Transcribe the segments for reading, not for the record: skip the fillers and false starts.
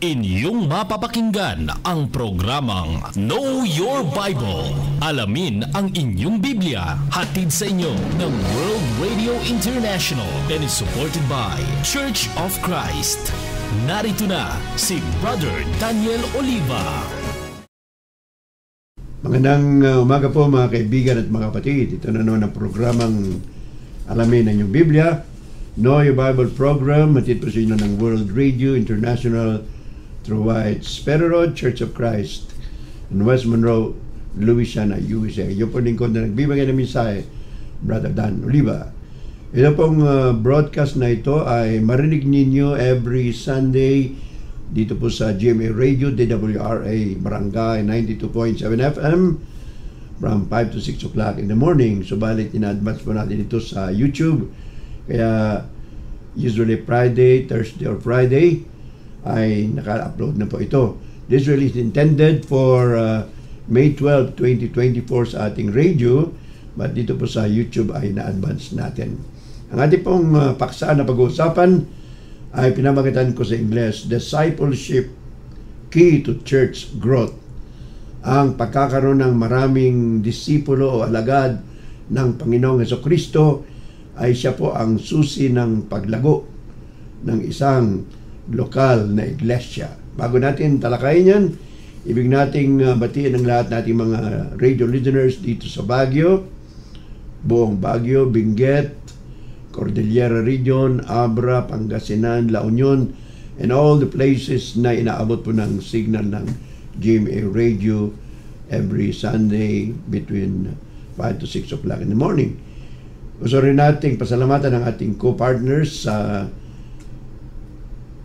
Inyong mapapakinggan ang programang Know Your Bible. Alamin ang inyong Biblia. Hatid sa inyo ng World Radio International and is supported by Church of Christ. Narito na si Brother Daniel Oliva. Magandang umaga po mga kaibigan at mga kapatid. Ito na naman ang programang Alamin ang inyong Biblia. Know Your Bible program. Hatid po sa inyo ng World Radio International through White Sparrow Road, Church of Christ in West Monroe, Louisiana, USA. Yung po lingkod na nagbibigay ng mensahe, Brother Dan Oliva. Ito pong broadcast na ito ay marinig ninyo every Sunday dito po sa GMA Radio, DWRA, Barangay 92.7 FM from 5 to 6 o'clock in the morning. Subalit, in-advance po natin ito sa YouTube. Kaya usually Friday, Thursday or Friday ay naka-upload na po ito. This release is intended for May 12, 2024 sa ating radio, but dito po sa YouTube ay na-advance natin. Ang ating pong paksa na pag-uusapan ay pinamagitan ko sa English, Discipleship, Key to Church Growth. Ang pagkakaroon ng maraming disipulo o alagad ng Panginoong Hesukristo ay siya po ang susi ng paglago ng isang lokal na iglesia. Bago natin talakayin yan, ibig nating batiin ang lahat nating mga radio listeners dito sa Baguio, buong Baguio, Benguet, Cordillera Region, Abra, Pangasinan, La Union, and all the places na inaabot po ng signal ng GMA Radio every Sunday between 5 to 6 o'clock in the morning. Gusto rin nating pasalamatan ang ating co-partners sa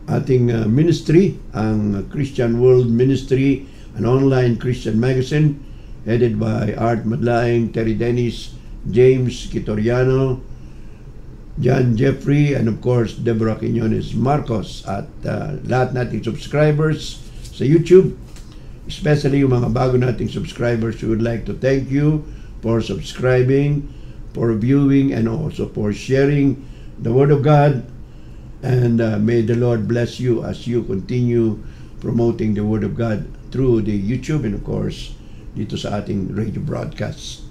ating ministry, ang Christian World Ministry, an online Christian magazine headed by Art Madlaeng, Terry Dennis, James Kitoriano, John Jeffrey, and of course Deborah Quiñones Marcos, at lahat nating subscribers sa YouTube, especially yung mga bago nating subscribers. We would like to thank you for subscribing, for viewing, and also for sharing the Word of God. And may the Lord bless you as you continue promoting the Word of God through the YouTube and of course dito sa ating radio broadcast.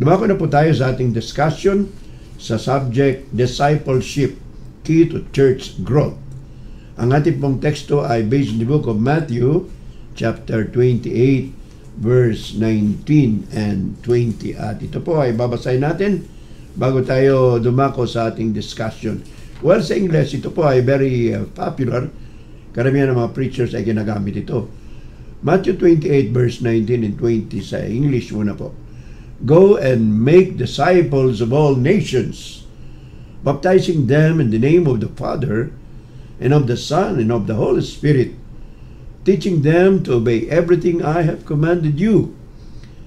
Dumako na po tayo sa ating discussion sa subject Discipleship, Key to Church Growth. Ang ating pong teksto ay based in the book of Matthew chapter 28 verse 19 and 20. At ito po ay babasahin natin bago tayo dumako sa ating discussion. Well, sa English, ito po ay very popular. Karamihan ng mga preachers ay ginagamit ito. Matthew 28 verse 19 and 20 sa English muna po. Go and make disciples of all nations, baptizing them in the name of the Father, and of the Son, and of the Holy Spirit, teaching them to obey everything I have commanded you.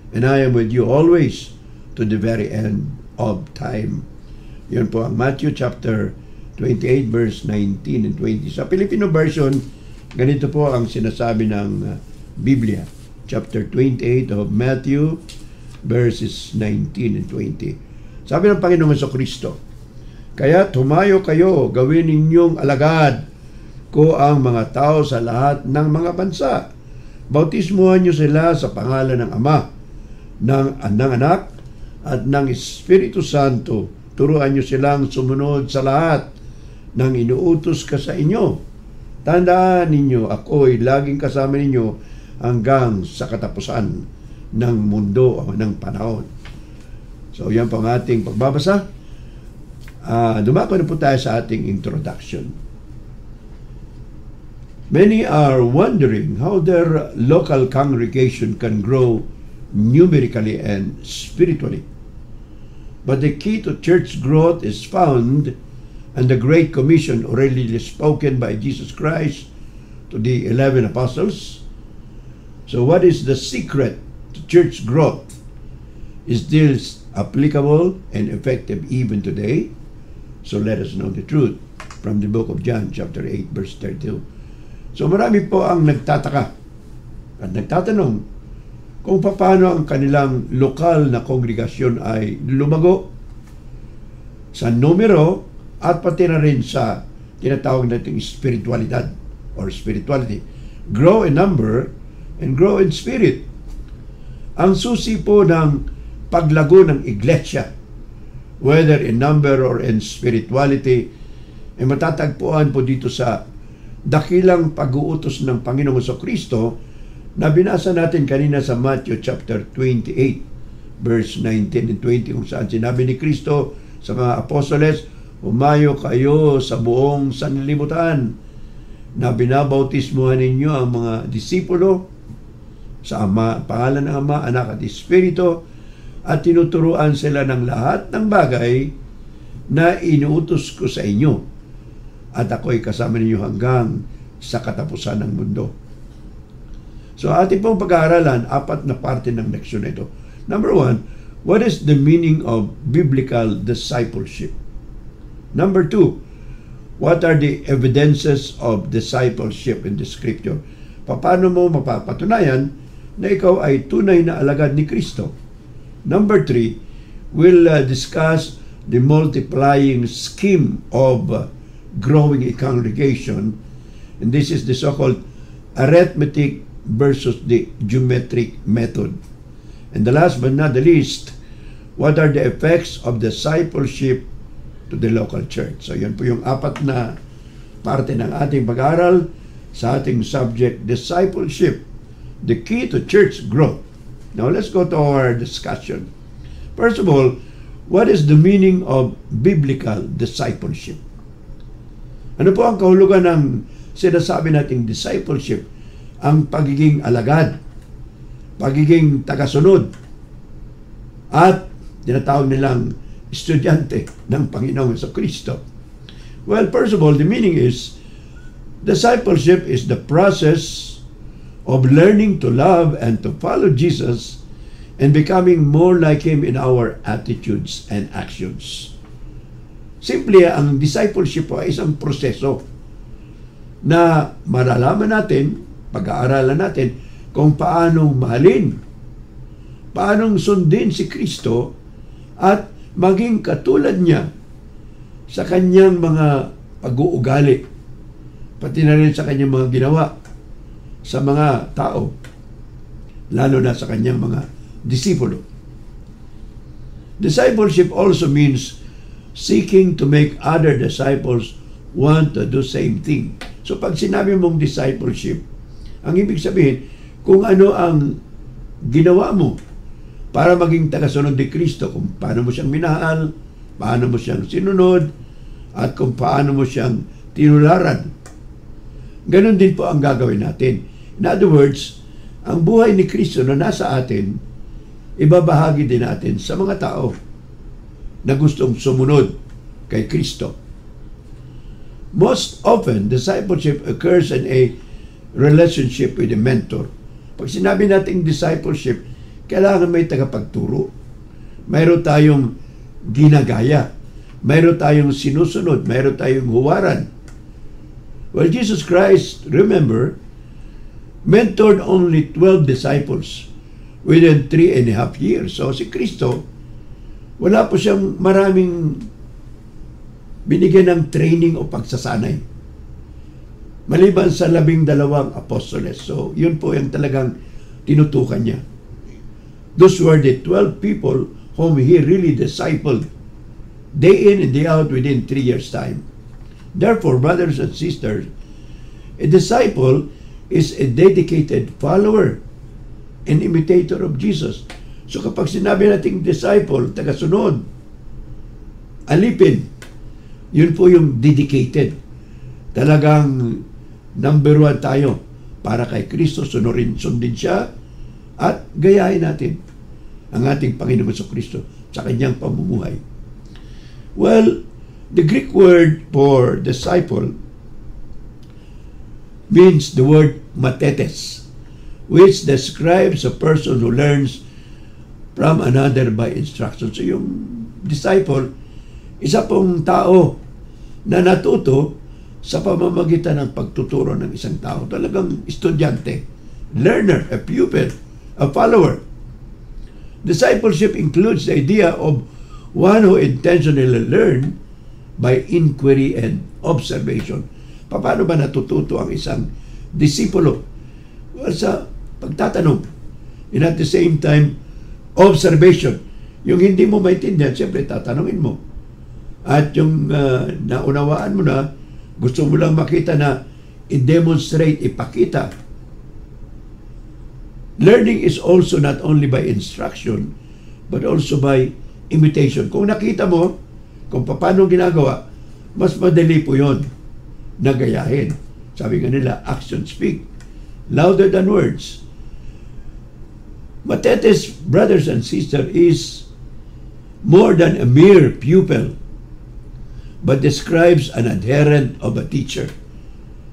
And I am with you always to the very end of time. Yun po ang Matthew chapter 28 verse 19 and 20. Sa Filipino version, ganito po ang sinasabi ng Biblia. Chapter 28 of Matthew verses 19 and 20. Sabi ng Panginoong Hesukristo, kaya tumayo kayo, gawin ninyong alagad ko ang mga tao sa lahat ng mga bansa. Bautismuhan niyo sila sa pangalan ng Ama, ng Anak, at ng Espiritu Santo. Turuan niyo silang sumunod sa lahat ng inuutos ka sa inyo. Tandaan ninyo, ako'y laging kasama ninyo hanggang sa katapusan ng mundo o ng panahon. So, yan po ang ating pagbabasa. Dumako na po tayo sa ating introduction. Many are wondering how their local congregation can grow numerically and spiritually. But the key to church growth is found in the Great Commission already spoken by Jesus Christ to the 11 apostles. So what is the secret to church growth? Is this applicable and effective even today? So let us know the truth from the book of John chapter 8 verse 32. So marami po ang nagtataka at nagtatanong kung paano ang kanilang lokal na kongregasyon ay lumago sa numero at pati na rin sa tinatawag nating spiritualidad or spirituality. Grow in number and grow in spirit. Ang susi po ng paglago ng iglesia, whether in number or in spirituality, ay matatagpuan po dito sa dakilang pag-uutos ng Panginoong Kristo na binasa natin kanina sa Matthew chapter 28, verse 19 and 20, kung saan sinabi ni Kristo sa mga apostoles, humayo kayo sa buong sanlibutan na binabautismuhan ninyo ang mga disipulo sa pangalan ng Ama, Anak at Espiritu, at tinuturuan sila ng lahat ng bagay na inuutos ko sa inyo, at ako'y kasama ninyo hanggang sa katapusan ng mundo. So ating pong pag-aaralan, 4 na parte ng leksyon na ito. Number 1, what is the meaning of biblical discipleship? Number 2, what are the evidences of discipleship in the Scripture? Paano mo mapapatunayan na ikaw ay tunay na alagad ni Kristo? Number 3, we'll discuss the multiplying scheme of growing a congregation, and this is the so-called arithmetic versus the geometric method. And the last but not the least, what are the effects of discipleship to the local church? So yan po yung 4 na parte ng ating pag-aaral sa ating subject, discipleship, the key to church growth. Now let's go to our discussion. First of all, what is the meaning of biblical discipleship? Ano po ang kahulugan ng sinasabi nating discipleship? Ang pagiging alagad, pagiging tagasunod, at tinatawag nilang estudyante ng Panginoong Kristo. Well, first of all, the meaning is discipleship is the process of learning to love and to follow Jesus and becoming more like Him in our attitudes and actions. Simple, ang discipleship po ay isang proseso na malalaman natin, pag-aaralan natin kung paano mahalin, paanong sundin si Kristo at maging katulad niya sa kanyang mga pag-uugali, pati na rin sa kanyang mga ginawa sa mga tao, lalo na sa kanyang mga disipulo. Discipleship also means seeking to make other disciples want to do same thing. So pag sinabi mong discipleship, ang ibig sabihin, kung ano ang ginawa mo para maging tagasunod ni Kristo, kung paano mo siyang minahal, paano mo siyang sinunod, at kung paano mo siyang tinularan. Ganon din po ang gagawin natin. In other words, ang buhay ni Kristo na nasa atin, ibabahagi din natin sa mga tao na gustong sumunod kay Kristo. Most often, discipleship occurs in a relationship with a mentor. Pag sinabi nating discipleship, kailangan may tagapagturo. Mayroon tayong ginagaya. Mayroon tayong sinusunod. Mayroon tayong huwaran. Well, Jesus Christ, remember, mentored only 12 disciples within 3.5 years. So si Kristo, wala po siyang maraming binigyan ng training o pagsasanay, maliban sa 12 apostoles. So yun po yung talagang tinutukan niya. Those were the 12 people whom He really discipled day in and day out within 3 years' time. Therefore, brothers and sisters, a disciple is a dedicated follower and imitator of Jesus. So kapag sinabi nating disciple, tagasunod, alipin, yun po yung dedicated. Talagang number 1 tayo para kay Kristo, sundin siya at gayahin natin ang ating Panginoon Kristo sa kanyang pamumuhay. Well, the Greek word for disciple means the word matetes, which describes a person who learns from another by instruction. So yung disciple, isa pong tao na natuto sa pamamagitan ng pagtuturo ng isang tao. Talagang estudyante, learner, a pupil, a follower. Discipleship includes the idea of one who intentionally learn by inquiry and observation. Paano ba natututo ang isang disipulo? Well, sa pagtatanong. And at the same time, observation. Yung hindi mo maintindihan, siyempre tatanungin mo. At yung naunawaan mo na, gusto mo lang makita na i-demonstrate, ipakita. Learning is also not only by instruction, but also by imitation. Kung nakita mo, kung paano ginagawa, mas madali po yun na gayahin. Sabi nga nila, actions speak louder than words. Matetes, brothers and sisters, is more than a mere pupil, but describes an adherent of a teacher.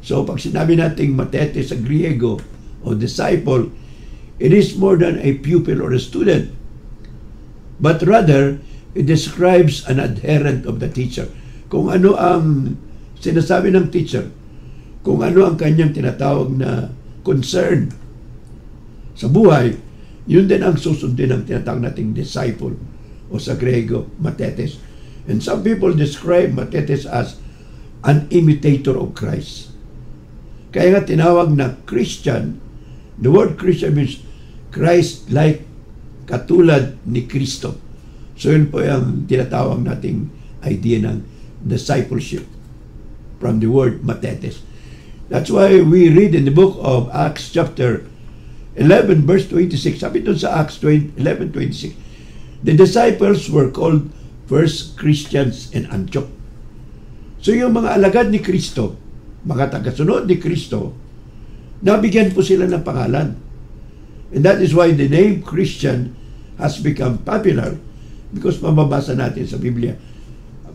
So pag sinabi natin matetes sa Griego o disciple, it is more than a pupil or a student, but rather it describes an adherent of the teacher. Kung ano ang sinasabi ng teacher, kung ano ang kanyang tinatawag na concern sa buhay, yun din ang susundin ng tinatawag nating disciple o sa Griego, matetes. And some people describe matetes as an imitator of Christ. Kaya nga tinawag na Christian, the word Christian means Christ-like, katulad ni Kristo. So yun po yung tinatawag nating idea ng discipleship from the word matetes. That's why we read in the book of Acts chapter 11 verse 26. Sabi doon sa Acts 11:26, the disciples were called first Christians in Antioch. So yung mga alagad ni Kristo, mga tagasunod ni Kristo, nabigyan po sila ng pangalan. And that is why the name Christian has become popular, because mababasa natin sa Biblia.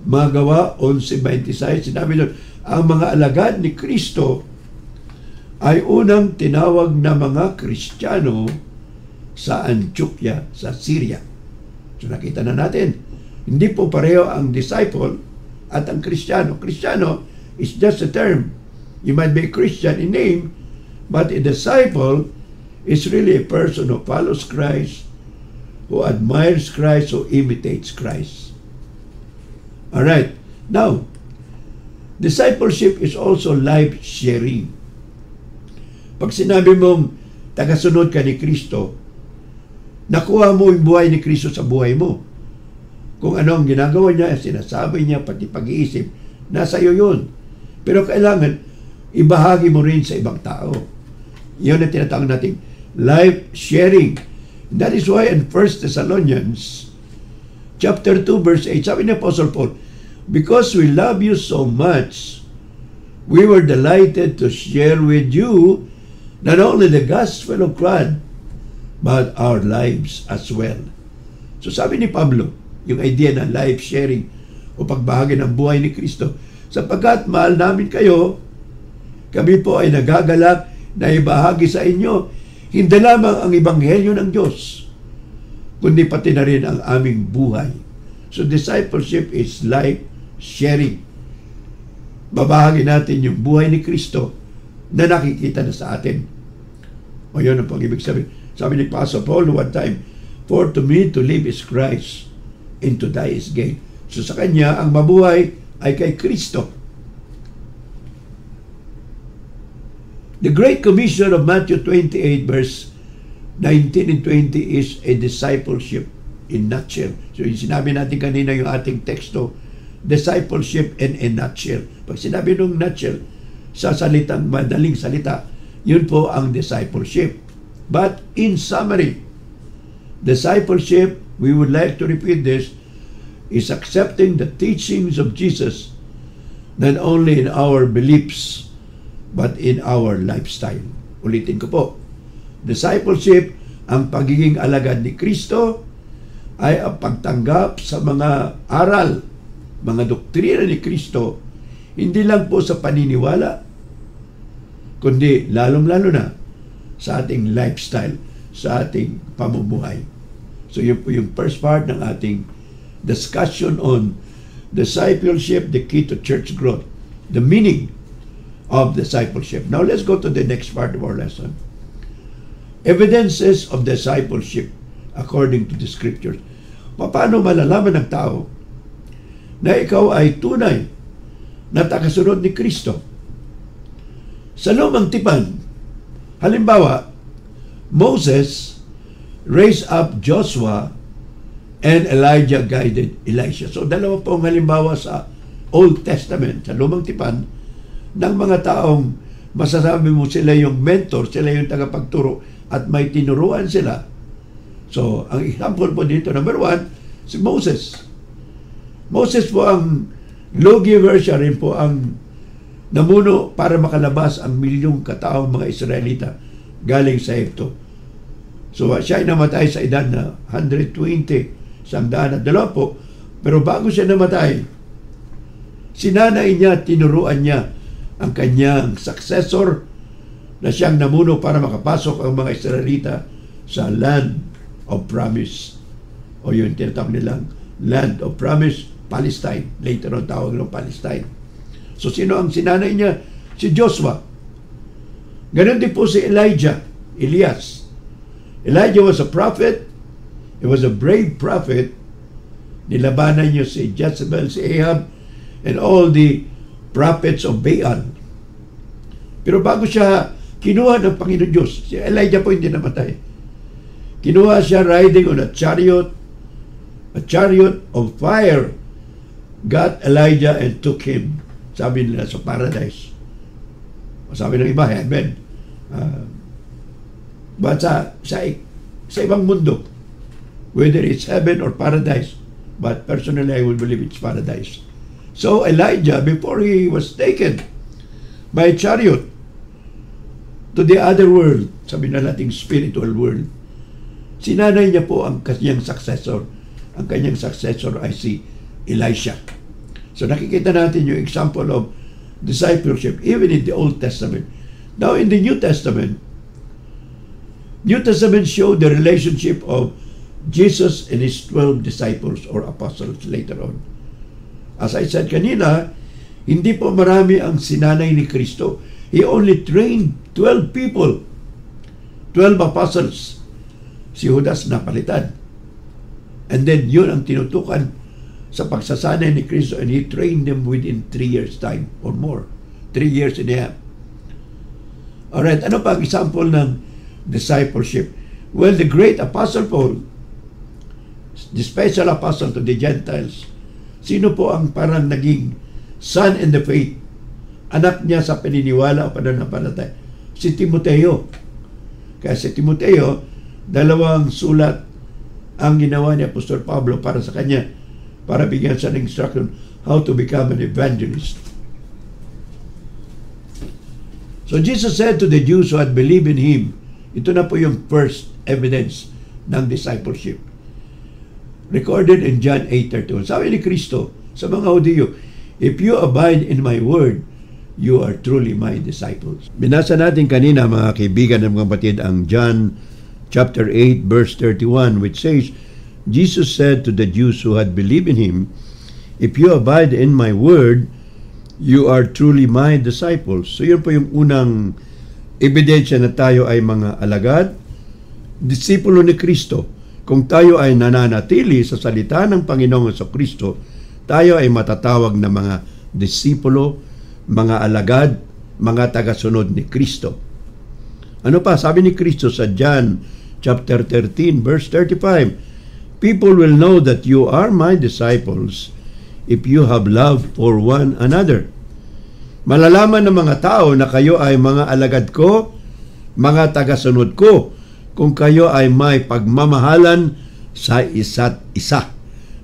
Mga Gawa 11:26, sinabi doon, ang mga alagad ni Kristo ay unang tinawag na mga Kristiyano sa Antioquia, sa Syria. So nakita na natin, hindi po pareho ang disciple at ang Kristiyano. Kristiyano is just a term. You might be a Christian in name, but a disciple is really a person who follows Christ, who admires Christ, who imitates Christ. All right. Now, discipleship is also life sharing. Pag sinabi mong tagasunod ka ni Kristo, nakuha mo yung buhay ni Kristo sa buhay mo. Kung ano ang ginagawa niya, sinasabi niya, pati pag-iisip, nasa iyo yun. Pero kailangan, ibahagi mo rin sa ibang tao. Yun ang tinatawag natin life sharing. That is why in 1 Thessalonians chapter 2 verse 8, sabi ni Apostle Paul, because we love you so much, we were delighted to share with you not only the gospel of God, but our lives as well. So sabi ni Pablo, yung idea ng life sharing o pagbahagi ng buhay ni Kristo, sapagkat mahal namin kayo, kami po ay nagagalak na ibahagi sa inyo hindi lamang ang ebanghelyo ng Diyos, kundi pati na rin ang aming buhay. So discipleship is life sharing. Babahagi natin yung buhay ni Kristo na nakikita na sa atin. O yun ang pag-ibig sabihin. Sabi ni Apostle Paul one time, for to me to live is Christ, and to die is gain. So sa kanya, ang mabuhay ay kay Kristo. The Great Commission of Matthew 28 verse 19 and 20 is a discipleship in nutshell. So yung sinabi natin kanina yung ating teksto, discipleship in a nutshell. Pag sinabi nung nutshell, sa salitang madaling salita, yun po ang discipleship. But in summary, discipleship, we would like to repeat this, is accepting the teachings of Jesus not only in our beliefs but in our lifestyle. Ulitin ko po. Discipleship, ang pagiging alagad ni Kristo, ay ang pagtanggap sa mga aral, mga doktrina ni Kristo, hindi lang po sa paniniwala, kundi lalong-lalo na sa ating lifestyle, sa ating pamumuhay. So yun po yung first part ng ating discussion on discipleship, the key to church growth, the meaning of discipleship. Now let's go to the next part of our lesson. Evidences of discipleship according to the scriptures. Paano malalaman ng tao na ikaw ay tunay na tagasunod ni Kristo? Sa lumang tipan, halimbawa, Moses raised up Joshua and Elijah guided Elisha. So dalawa pong halimbawa sa Old Testament, sa lumang tipan, ng mga taong masasabi mo sila yung mentor, sila yung tagapagturo at may tinuruan sila. So, ang example po dito, number 1, si Moses. Moses po ang lawgiver, siya rin po ang namuno para makalabas ang milyong kataong mga Israelita galing sa Egypto. So, siya ay namatay sa edad na 120, 102 po. Pero bago siya namatay, sinanay niya, tinuruan niya ang kanyang successor na siyang namuno para makapasok ang mga Israelita sa land of promise. O yung tinatawag nilang land of promise, Palestine. Later on tawag ng Palestine. So sino ang sinanay niya? Si Joshua. Ganon din po si Elijah, Elias. Elijah was a prophet. He was a brave prophet. Nilabanan niya si Jezebel, si Ahab, and all the prophets of Baal. Pero bago siya kinuha ng Panginoon Diyos, si Elijah po hindi namatay. Kinuha siya riding on a chariot of fire. Got Elijah and took him, sabi nila, sa paradise. O sabi ng iba, heaven. But sa ibang mundo, whether it's heaven or paradise, but personally I would believe it's paradise. So Elijah, before he was taken by a chariot to the other world, sabi na nating spiritual world, sinanay niya po ang kanyang successor. Ang kanyang successor ay si Elisha. So nakikita natin yung example of discipleship even in the Old Testament. Now in the New Testament showed the relationship of Jesus and his 12 disciples or apostles later on. As I said kanina, hindi po marami ang sinanay ni Kristo. He only trained 12 people, 12 apostles. Si Judas napalitan. And then yun ang tinutukan sa pagsasanay ni Kristo, and he trained them within 3 years time or more. 3 years and a half. Alright, ano pa ang example ng discipleship? Well, the great Apostle Paul, the special apostle to the Gentiles, sino po ang parang naging son in the faith? Anak niya sa paniniwala o pananampalataya? Si Timoteo. Kaya si Timoteo, 2 sulat ang ginawa ni Apostol Pablo para sa kanya, para bigyan siya ng instruction how to become an evangelist. So Jesus said to the Jews who had believed in Him, ito na po yung first evidence ng discipleship. Recorded in John 8:31. Sabi ni Kristo sa mga Hudiyo, if you abide in my word, you are truly my disciples. Binasa natin kanina, mga kaibigan ng mga batid, ang John chapter 8 verse 31, which says, Jesus said to the Jews who had believed in Him, if you abide in my word, you are truly my disciples. So yun po yung unang ebidensya na tayo ay mga alagad, disipulo ni Kristo. Kung tayo ay nananatili sa salita ng Panginoong Kristo, tayo ay matatawag na mga disipulo, mga alagad, mga tagasunod ni Kristo. Ano pa? Sabi ni Kristo sa John chapter 13, verse 35, people will know that you are my disciples if you have love for one another. Malalaman ng mga tao na kayo ay mga alagad ko, mga tagasunod ko, kung kayo ay may pagmamahalan sa isa't isa.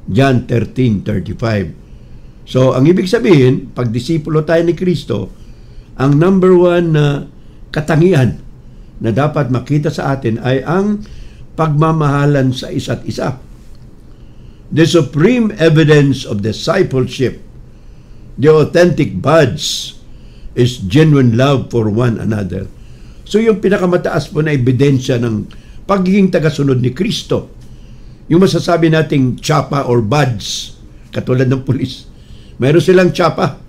John 13:35. So, ang ibig sabihin, pag disipulo tayo ni Kristo, ang number 1 na katangian na dapat makita sa atin ay ang pagmamahalan sa isa't isa. The supreme evidence of discipleship, the authentic badge, is genuine love for one another. So yung pinakamataas po na ebidensya ng pagiging tagasunod ni Kristo, yung masasabi nating tsapa or badge, katulad ng pulis, mayroon silang tsapa.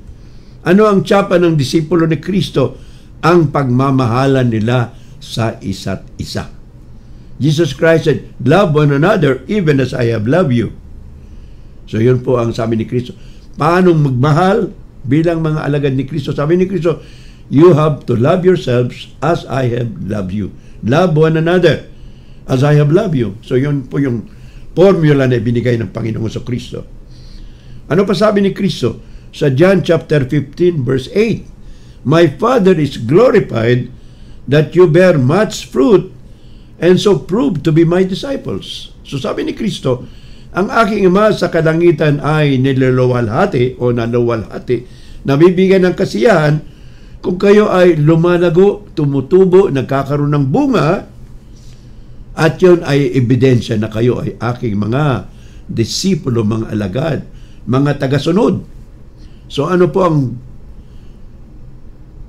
Ano ang tsapa ng disipulo ni Kristo? Ang pagmamahalan nila sa isa't isa. Jesus Christ said, love one another even as I have loved you. So yun po ang sabi ni Kristo. Paano magmahal bilang mga alagad ni Kristo? Sabi ni Kristo, you have to love yourselves as I have loved you. Love one another as I have loved you. So yun po yung formula na binigay ng Panginoong Kristo. Ano pa sabi ni Kristo sa John chapter 15 verse 8? My Father is glorified that you bear much fruit and so prove to be my disciples. So sabi ni Kristo, ang aking Ama sa kalangitan ay niluluwalhati o naluwalhati, nabibigyan ng kasiyahan kung kayo ay lumalago, tumutubo, nagkakaroon ng bunga, at yun ay ebidensya na kayo ay aking mga disipulo, mga alagad, mga tagasunod. So ano po ang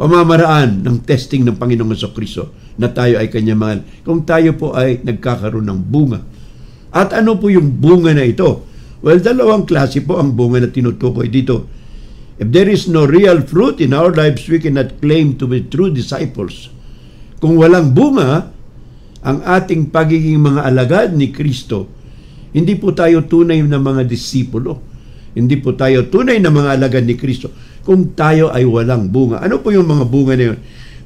pamamaraan ng testing ng Panginoong Jesucristo na tayo ay kanya mahal? Kung tayo po ay nagkakaroon ng bunga. At ano po yung bunga na ito? Well, dalawang klase po ang bunga na tinutukoy dito. If there is no real fruit in our lives, we cannot claim to be true disciples. Kung walang bunga, ang ating pagiging mga alagad ni Kristo, hindi po tayo tunay na mga disipulo. Hindi po tayo tunay na mga alagad ni Kristo kung tayo ay walang bunga. Ano po yung mga bunga na yun?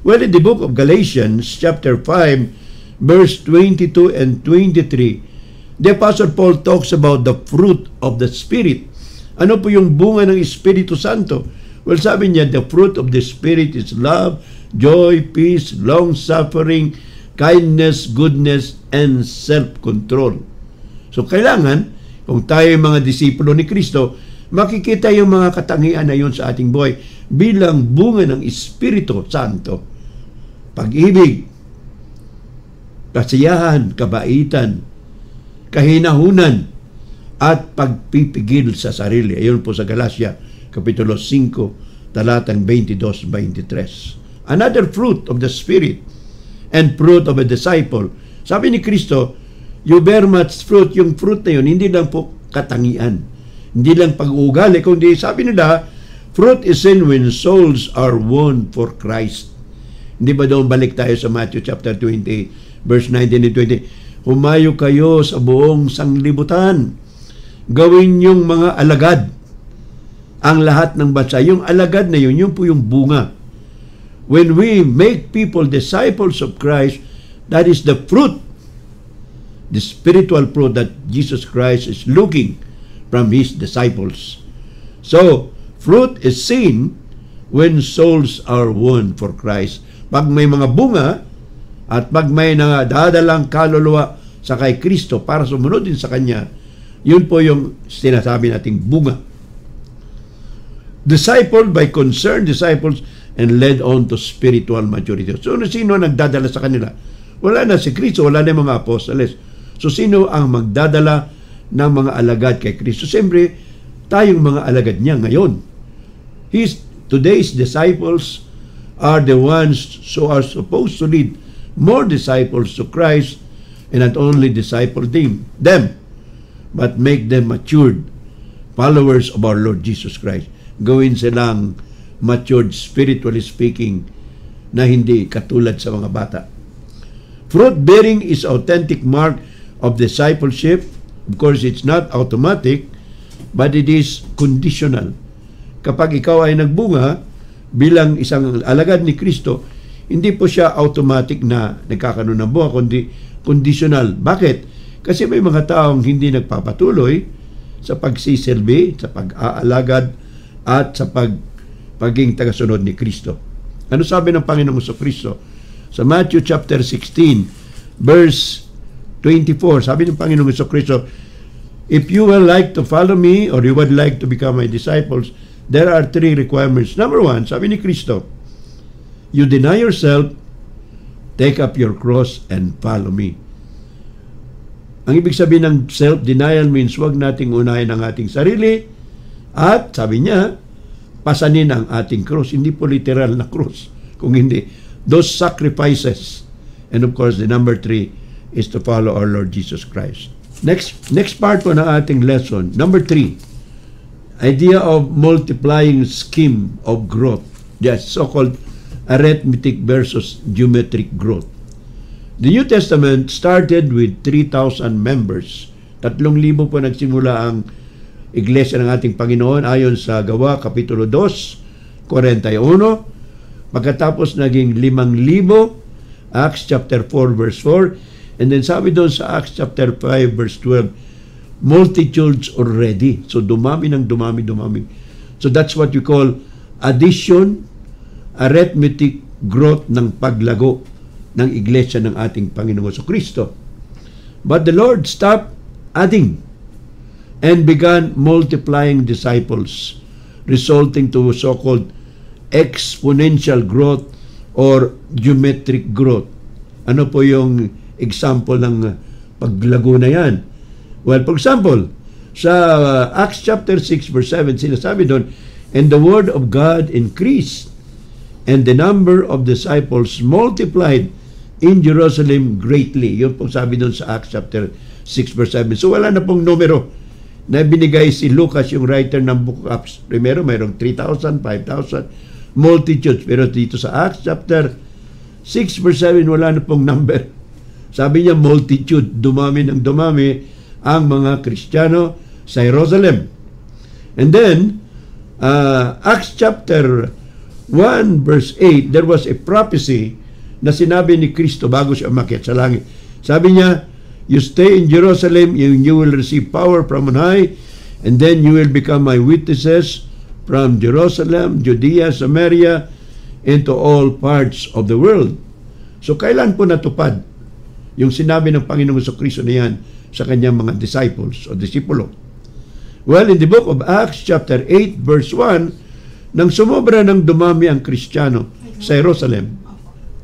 Well, in the book of Galatians, chapter 5, verse 22 and 23, the Apostle Paul talks about the fruit of the Spirit. Ano po yung bunga ng Espiritu Santo? Well, sabi niya, the fruit of the Spirit is love, joy, peace, long-suffering, kindness, goodness, and self-control. So, kailangan, kung tayo yung mga disipulo ni Kristo, makikita yung mga katangian na yun sa ating buhay bilang bunga ng Espiritu Santo. Pag-ibig, kasiyahan, kabaitan, kahinahunan, at pagpipigil sa sarili. Ayon po sa Galatia, Kapitulo 5, talatang 22-23. Another fruit of the Spirit and fruit of a disciple. Sabi ni Kristo, you bear much fruit. Yung fruit na yun, hindi lang po katangian. Hindi lang pag-uugali, kundi sabi nila, fruit is seen when souls are won for Christ. Hindi ba doon balik tayo sa Matthew chapter 20, verse 19 and 20? Humayo kayo sa buong sanglibutan. Gawin yung mga alagad ang lahat ng bansa. Yung alagad na yun po yung bunga. When we make people disciples of Christ, that is the fruit, the spiritual fruit that Jesus Christ is looking from His disciples. So, fruit is seen when souls are won for Christ. Pag may mga bunga at pag may nadadalang kaluluwa sa kay Kristo para sumunod din sa Kanya, yun po yung sinasabi nating bunga. Discipled by concerned disciples and led on to spiritual maturity. So, sino nagdadala sa kanila? Wala na si Kristo, wala na mga apostoles. So, sino ang magdadala ng mga alagad kay Kristo? Siyempre, tayong mga alagad niya ngayon. Today's disciples are the ones who are supposed to lead more disciples to Christ and not only disciple them, but make them matured followers of our Lord Jesus Christ. Gawin silang matured, spiritually speaking, na hindi katulad sa mga bata. Fruit-bearing is authentic mark of discipleship. Of course, it's not automatic, but it is conditional. Kapag ikaw ay nagbunga bilang isang alagad ni Kristo, hindi po siya automatic na nagkakaroon ng bunga, kundi conditional. Bakit? Kasi may mga taong hindi nagpapatuloy sa pagsisilbi, sa pag-aalagad, at sa pagiging tagasunod ni Kristo. Ano sabi ng Panginoong Kristo? Sa Matthew chapter 16, verse 24, sabi ng Panginoong Kristo, if you would like to follow me or you would like to become my disciples, there are 3 requirements. Number 1, sabi ni Kristo, you deny yourself, take up your cross, and follow me. Ang ibig sabihin ng self-denial means wag nating unahin ang ating sarili at sabi niya, pasanin ang ating cross. Hindi po literal na cross. Kung hindi, those sacrifices. And of course, the number 3 is to follow our Lord Jesus Christ. Next part po ng ating lesson, number 3, idea of multiplying scheme of growth. Yes, so-called arithmetic versus geometric growth. The New Testament started with 3,000 members. 3,000 po nagsimula ang iglesia ng ating Panginoon ayon sa Gawa, Kapitulo 2, 41. Pagkatapos naging 5,000, Acts chapter 4 verse 4. And then sabi doon sa Acts chapter 5 verse 12, multitudes already. So dumami. So that's what you call addition, arithmetic growth ng paglago ng iglesia ng ating Panginoon Jesucristo. But the Lord stopped adding and began multiplying disciples, resulting to so-called exponential growth or geometric growth. Ano po yung example ng paglago na yan? Well, for example, sa Acts chapter 6 verse 7, sinasabi doon, and the word of God increased, and the number of disciples multiplied in Jerusalem greatly. Yun pong sabi doon sa Acts chapter 6 verse 7. So wala na pong numero na binigay si Lucas, yung writer ng Book of Acts. Primero, mayroong 3,000, 5,000, multitudes. Pero dito sa Acts chapter 6 verse 7, wala na pong number. Sabi niya, multitude. Dumami ng dumami ang mga Kristiyano sa Jerusalem. And then, Acts chapter 1 verse 8, there was a prophecy na sinabi ni Kristo bago siya umakyat sa langit. Sabi niya, you stay in Jerusalem, you will receive power from on high, and then you will become my witnesses from Jerusalem, Judea, Samaria, and to all parts of the world. So, kailan po natupad yung sinabi ng Panginoong Jesucristo na yan sa kanyang mga disciples o disipulo? Well, in the book of Acts chapter 8 verse 1, nang sumobra ng dumami ang Kristiyano sa Jerusalem,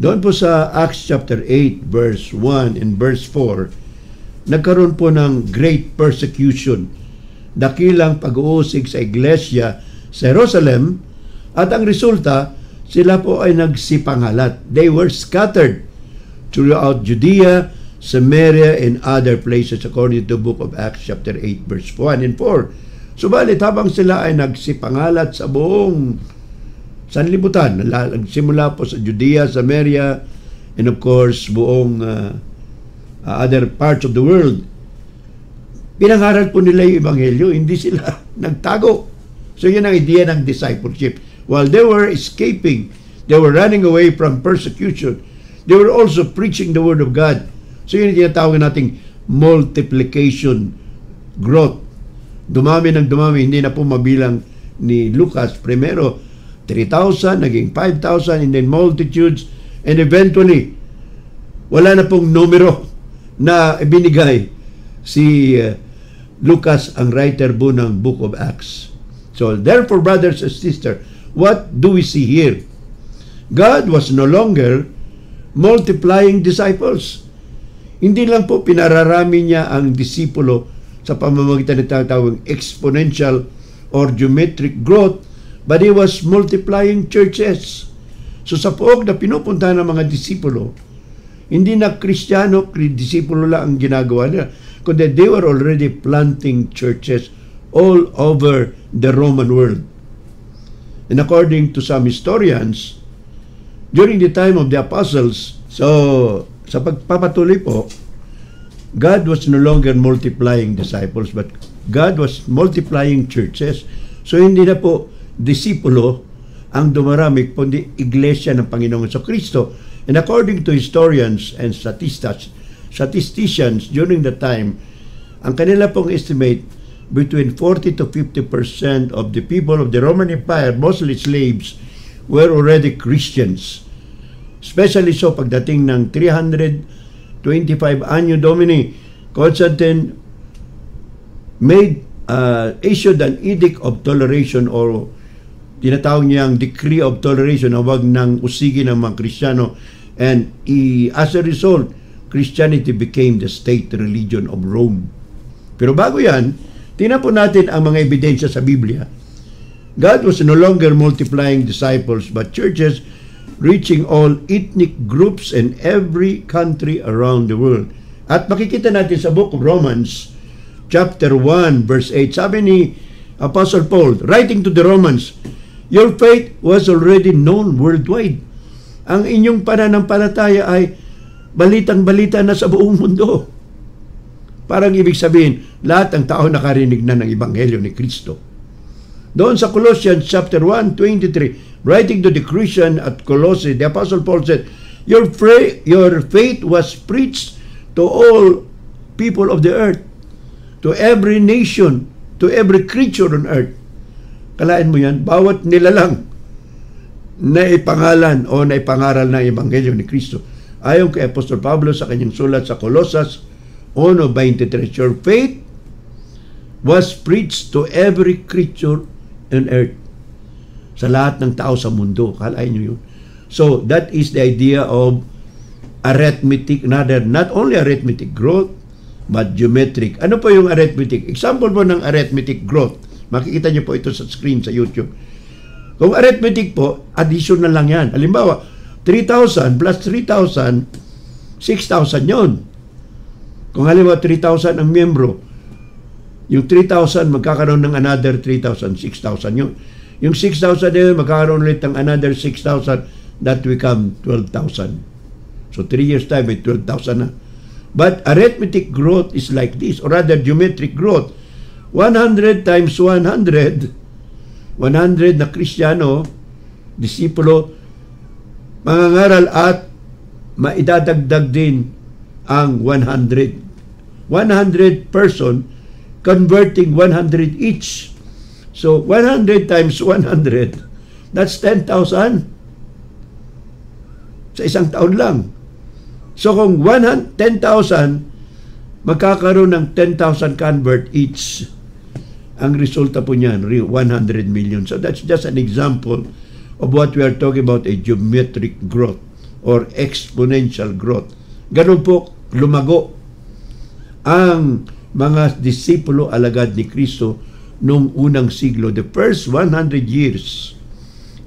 doon po sa Acts chapter 8 verse 1 and verse 4, nagkaroon po ng great persecution, dakilang pag-uusig sa iglesia sa Jerusalem, at ang resulta, sila po ay nagsipangalat. They were scattered throughout Judea, Samaria, and other places according to the book of Acts chapter 8 verse 1 and 4. Subalit habang sila ay nagsipangalat sa buong sanlibutan, nagsimula po sa Judea, Samaria, and of course buong other parts of the world, pinangaral po nila yung Ebanghelyo, hindi sila nagtago. So yun ang idea ng discipleship. While they were escaping, they were running away from persecution, they were also preaching the Word of God. So yun yung tinatawag nating multiplication growth. Dumami ng dumami, hindi na po mabilang ni Lucas. Primero, 3,000, naging 5,000, and then multitudes, and eventually, wala na pong numero na ibinigay si Lucas, ang writer po ng Book of Acts. So, therefore, brothers and sisters, what do we see here? God was no longer multiplying disciples. Hindi lang po pinararami niya ang disipulo sa pamamagitan ng tinatawag exponential or geometric growth, but He was multiplying churches. So sa poog na pinupunta ng mga disipulo, hindi na Kristiyano, disipulo lang ang ginagawa nila, kundi they were already planting churches all over the Roman world. And according to some historians, during the time of the apostles, so sa pagpapatuloy po, God was no longer multiplying disciples, but God was multiplying churches. So hindi na po disipulo ang dumarami, kundi iglesia ng Panginoong Jesucristo. And according to historians and statisticians during the time, ang kanila pong estimate, between 40 to 50% of the people of the Roman Empire, mostly slaves, were already Christians. Especially so pagdating ng 325 Anno Domini, Constantine issued an edict of toleration, or tinatawag niyang decree of toleration, na wag nang usigin ng mga Kristiyano, and as a result, Christianity became the state religion of Rome. Pero bago yan, tingnan po natin ang mga ebidensya sa Biblia. God was no longer multiplying disciples, but churches reaching all ethnic groups in every country around the world. At makikita natin sa book of Romans, chapter 1, verse 8, sabi ni Apostle Paul, writing to the Romans, your faith was already known worldwide. Ang inyong pananampalataya ay balitang-balita na sa buong mundo. Parang ibig sabihin, lahat ng tao nakarinig na ng Ebanghelyo ni Kristo. Doon sa Colossians chapter 1:23, Writing to the Christian at Colossae, the Apostle Paul said, your faith was preached to all people of the earth, to every nation, to every creature on earth. Kalain mo yan, bawat nilalang na ipangalan o na ipangaral ng Ebanghelyo ni Kristo. Ayon kay Apostol Pablo sa kanyang sulat sa Colosas 1:23, your faith was preached to every creature on earth. Sa lahat ng tao sa mundo. Kalain nyo yun. So, that is the idea of arithmetic, not only arithmetic growth, but geometric. Ano po yung arithmetic? Example po ng arithmetic growth. Makikita nyo po ito sa screen sa YouTube. Kung arithmetic po, addition na lang yan. Halimbawa, 3,000 plus 3,000, 6,000 yun. Kung halimbawa 3,000 ang miyembro, yung 3,000 magkakaroon ng another 3,000, 6,000 yun. Yung 6,000 na yun, magkakaroon ulit ng another 6,000, that become 12,000. So 3 years time, may 12,000 na. But arithmetic growth is like this, or rather geometric growth. 100 times 100, 100 na Kristiyano, disipulo, mangangaral at maidadagdag din ang 100. 100 person converting 100 each. So 100 times 100, that's 10,000 sa isang taon lang. So kung 10,000, magkakaroon ng 10,000 convert each. Ang resulta po niyan, 100 million. So that's just an example of what we are talking about, a geometric growth or exponential growth. Ganun po lumago ang mga disipulo alagad ni Kristo noong unang siglo, the first 100 years.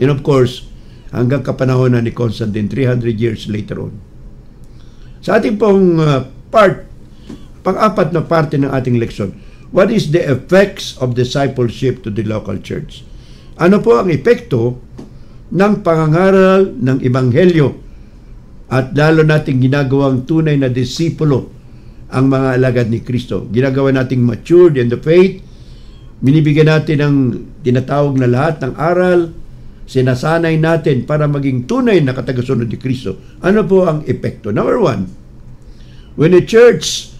And of course, hanggang kapanahon ni Constantine, 300 years later on. Sa ating pong pang-apat na parte ng ating leksyon, what is the effects of discipleship to the local church? Ano po ang epekto ng pangangaral ng Ebanghelyo at lalo nating ginagawang tunay na disipulo ang mga alagad ni Kristo? Ginagawa nating matured in the faith, binibigyan natin ng tinatawag na lahat ng aral, sinasanay natin para maging tunay na katagasunod ni Kristo. Ano po ang epekto? Number one, when a church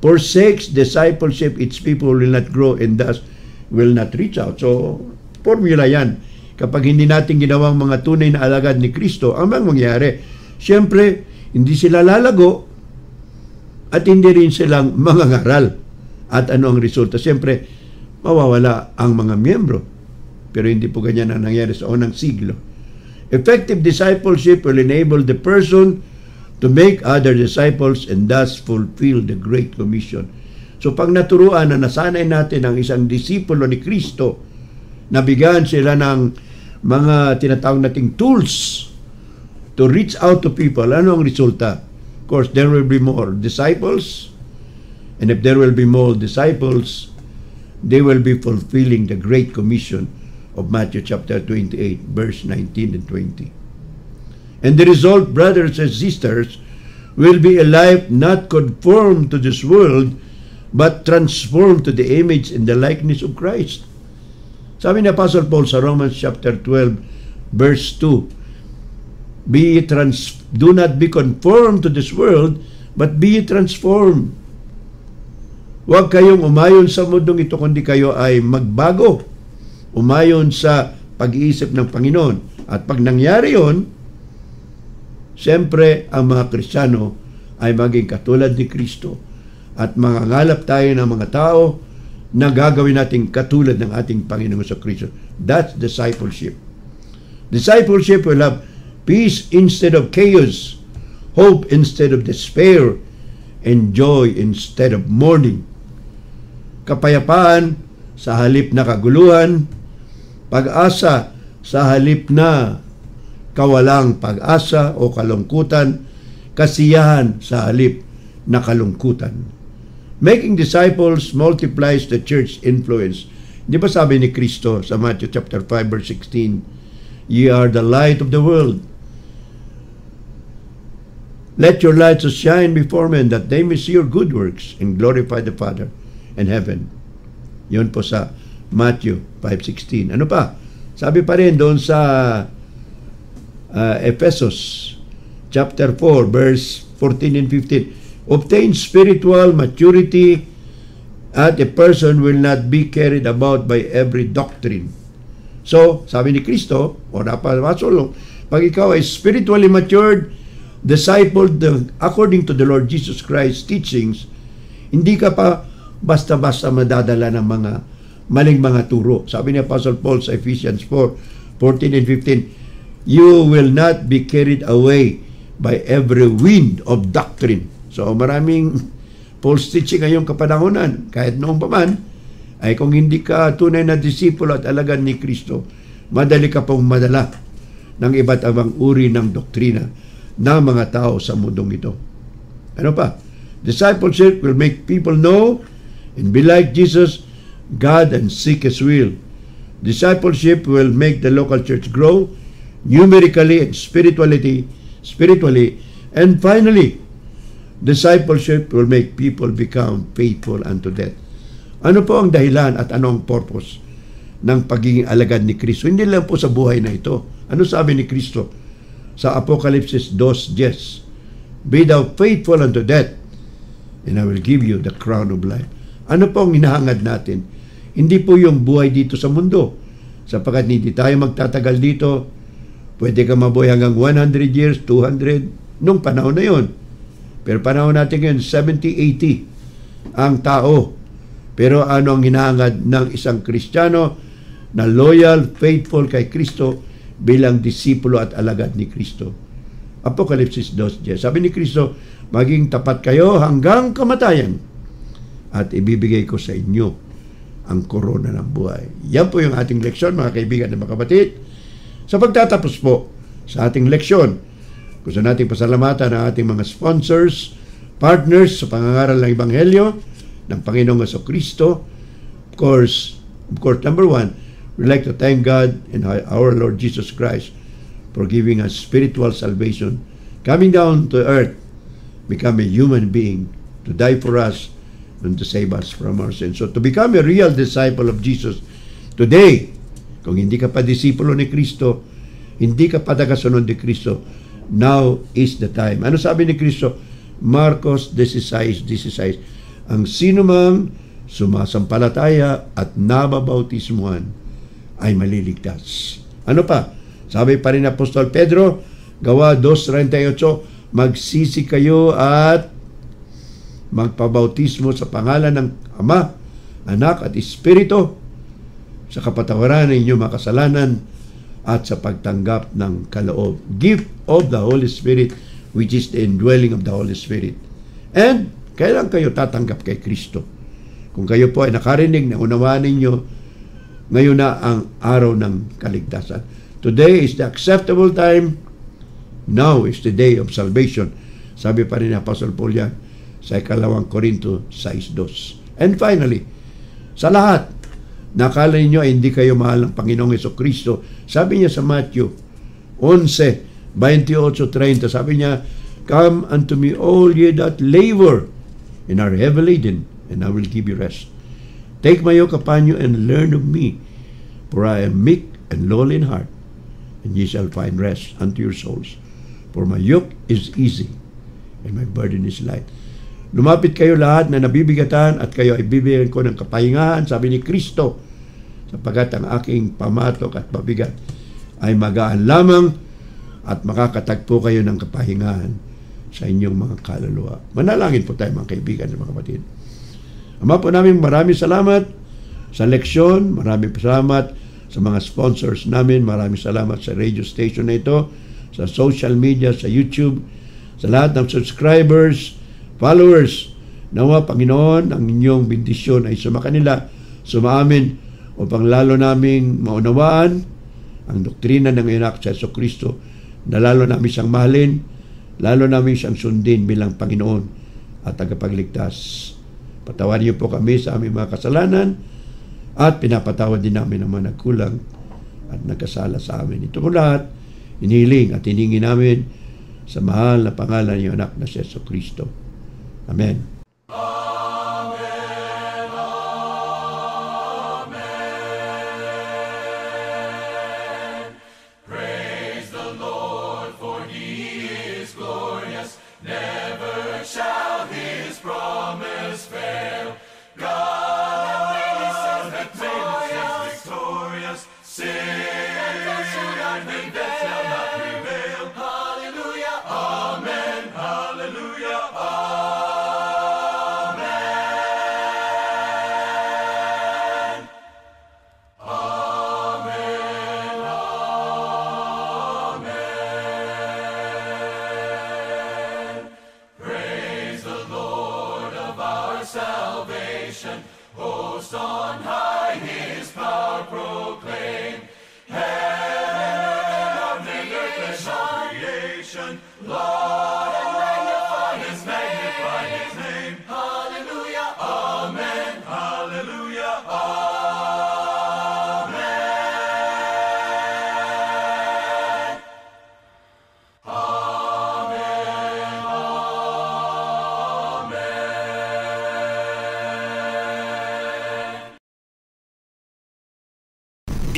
forsakes discipleship, its people will not grow and thus will not reach out. So, formula yan. Kapag hindi natin ginawang mga tunay na alagad ni Kristo, ang mangyayari, siyempre, hindi sila lalago at hindi rin silang mangangaral. At ano ang resulta? Siyempre, mawawala ang mga miyembro. Pero hindi po ganyan ang nangyari sa unang siglo. Effective discipleship will enable the person to make other disciples and thus fulfill the Great Commission. So pag naturuan na nasanay natin ang isang disipulo ni Kristo, nabigyan sila ng mga tinatawag nating tools to reach out to people, ano ang resulta? Of course, there will be more disciples, and if there will be more disciples, they will be fulfilling the Great Commission of Matthew chapter 28, verse 19 and 20. And the result, brothers and sisters, will be a life not conformed to this world, but transformed to the image and the likeness of Christ. Sabi ni Apostle Paul sa Romans chapter 12, verse 2, do not be conformed to this world, but be transformed. Huwag kayong umayon sa mundong ito, kundi kayo ay magbago. Umayon sa pag-iisip ng Panginoon. At pag nangyari yun, siyempre ang mga Kristiyano ay maging katulad ni Kristo. At mangangalap tayo ng mga tao na gagawin natin katulad ng ating Panginoon sa Kristo. That's discipleship. Discipleship will have peace instead of chaos, hope instead of despair, and joy instead of mourning. Kapayapaan sa halip na kaguluhan, pag-asa sa halip na kawalang pag-asa o kalungkutan, kasiyahan sa halip na kalungkutan. Making disciples multiplies the church influence. Di ba sabi ni Kristo sa Matthew chapter 5 verse 16, ye are the light of the world. Let your light so shine before men that they may see your good works and glorify the Father in heaven. Yun po sa Matthew 5:16. Ano pa? Sabi pa rin doon sa Ephesus chapter 4 verse 14 and 15. Obtain spiritual maturity at a person will not be carried about by every doctrine. So, sabi ni Kristo, o napasulong, pag ikaw ay spiritually matured, discipled according to the Lord Jesus Christ's teachings, hindi ka pa basta-basta madadala ng mga maling mga turo. Sabi ni Apostle Paul sa Ephesians 4:14 and 15, you will not be carried away by every wind of doctrine. So maraming false teaching ngayong kapanahonan. Kahit noong pa man, ay kung hindi ka tunay na disipulo at alagad ni Kristo, madali ka pong madala ng iba't ibang uri ng doktrina ng mga tao sa mundong ito. Ano pa? Discipleship will make people know and be like Jesus, God, and seek His will. Discipleship will make the local church grow numerically and spiritually. And finally, discipleship will make people become faithful unto death. Ano po ang dahilan at anong purpose ng pagiging alagad ni Kristo? Hindi lang po sa buhay na ito. Ano sabi ni Kristo sa Apocalypse 2:10? Be thou faithful unto death, and I will give you the crown of life. Ano po ang hinahangad natin? Hindi po yung buhay dito sa mundo. Sapagkat hindi tayo magtatagal dito. Pwede ka mabuhay hanggang 100 years, 200, nung panahon na yon. Pero panahon natin ngayon, 70, 80 ang tao. Pero ano ang hinahangad ng isang Kristiyano na loyal, faithful kay Kristo bilang disipulo at alagad ni Kristo? Apocalypse 2:10. Sabi ni Kristo, maging tapat kayo hanggang kamatayan at ibibigay ko sa inyo ang korona ng buhay. Yan po yung ating leksyon, mga kaibigan at mga kapatid. Sa pagtatapos po sa ating leksyon, gusto natin pasalamatan ang ating mga sponsors, partners sa pangangaral ng Ebanghelyo ng Panginoong Jesucristo. Of course, number one, we'd like to thank God and our Lord Jesus Christ for giving us spiritual salvation, coming down to earth, become a human being, to die for us, and to save us from our sins. So to become a real disciple of Jesus today, kung hindi ka pa disipulo ni Kristo, hindi ka pa tagasunod ni Kristo, now is the time. Ano sabi ni Kristo? Marcos 16:16. Ang sino mang sumasampalataya at nababautismuhan ay maliligtas. Ano pa? Sabi pa rin Apostol Pedro, Gawa 2:38, magsisi kayo at magpabautismo sa pangalan ng Ama, Anak at Espiritu sa kapatawaran ng inyong mga kasalanan at sa pagtanggap ng kaloob. Gift of the Holy Spirit, which is the indwelling of the Holy Spirit. And kailan kayo tatanggap kay Kristo? Kung kayo po ay nakarinig na unawaan ninyo, ngayon na ang araw ng kaligtasan. Today is the acceptable time. Now is the day of salvation. Sabi pa rin ni Apostle Paul yan sa 2 Corinto 6:2. And finally, sa lahat, nakala ninyo ay hindi kayo mahal ng Panginoong Jesucristo. Sabi niya sa Matthew 11:28-30, sabi niya, come unto me all ye that labor and are heavy laden, and I will give you rest. Take my yoke upon you and learn of me, for I am meek and lowly in heart, and ye shall find rest unto your souls. For my yoke is easy, and my burden is light. Lumapit kayo lahat na nabibigatan at kayo ay bibigyan ko ng kapahingahan, sabi ni Kristo, sapagkat ang aking pamatok at pabigat ay magaan lamang at makakatagpo kayo ng kapahingahan sa inyong mga kaluluwa. Manalangin po tayo, mga kaibigan at mga kapatid. Ama po namin, maraming salamat sa leksyon, maraming salamat sa mga sponsors namin, maraming salamat sa radio station na ito, sa social media, sa YouTube, sa lahat ng subscribers, followers. Nawa, Panginoon, ang inyong bendisyon ay sumakanila, sumaamin, upang lalo naming maunawaan ang doktrina ng anak sa Jesucristo, na lalo namin siyang mahalin, lalo namin siyang sundin bilang Panginoon at tagapagligtas. Patawarin niyo po kami sa aming mga kasalanan at pinapatawad din namin ang mga nagkulang at nagkasala sa amin. Ito po lahat, inihiling at hiningi namin sa mahal na pangalan ng anak na si Jesucristo. Amen. Praise the Lord. salvation. Hosts on high his power proclaim. Heaven and earth and all creation, laud and magnify his name. Hallelujah, amen. Hallelujah, amen.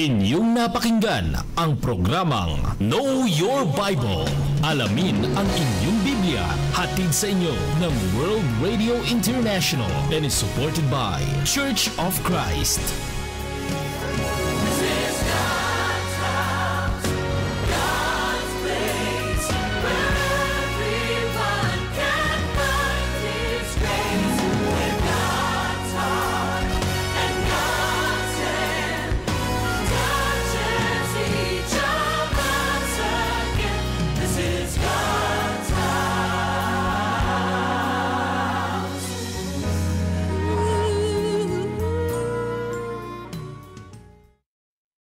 Inyong napakinggan ang programang Know Your Bible. Alamin ang inyong Biblia. Hatid sa inyo ng World Radio International and is supported by Church of Christ.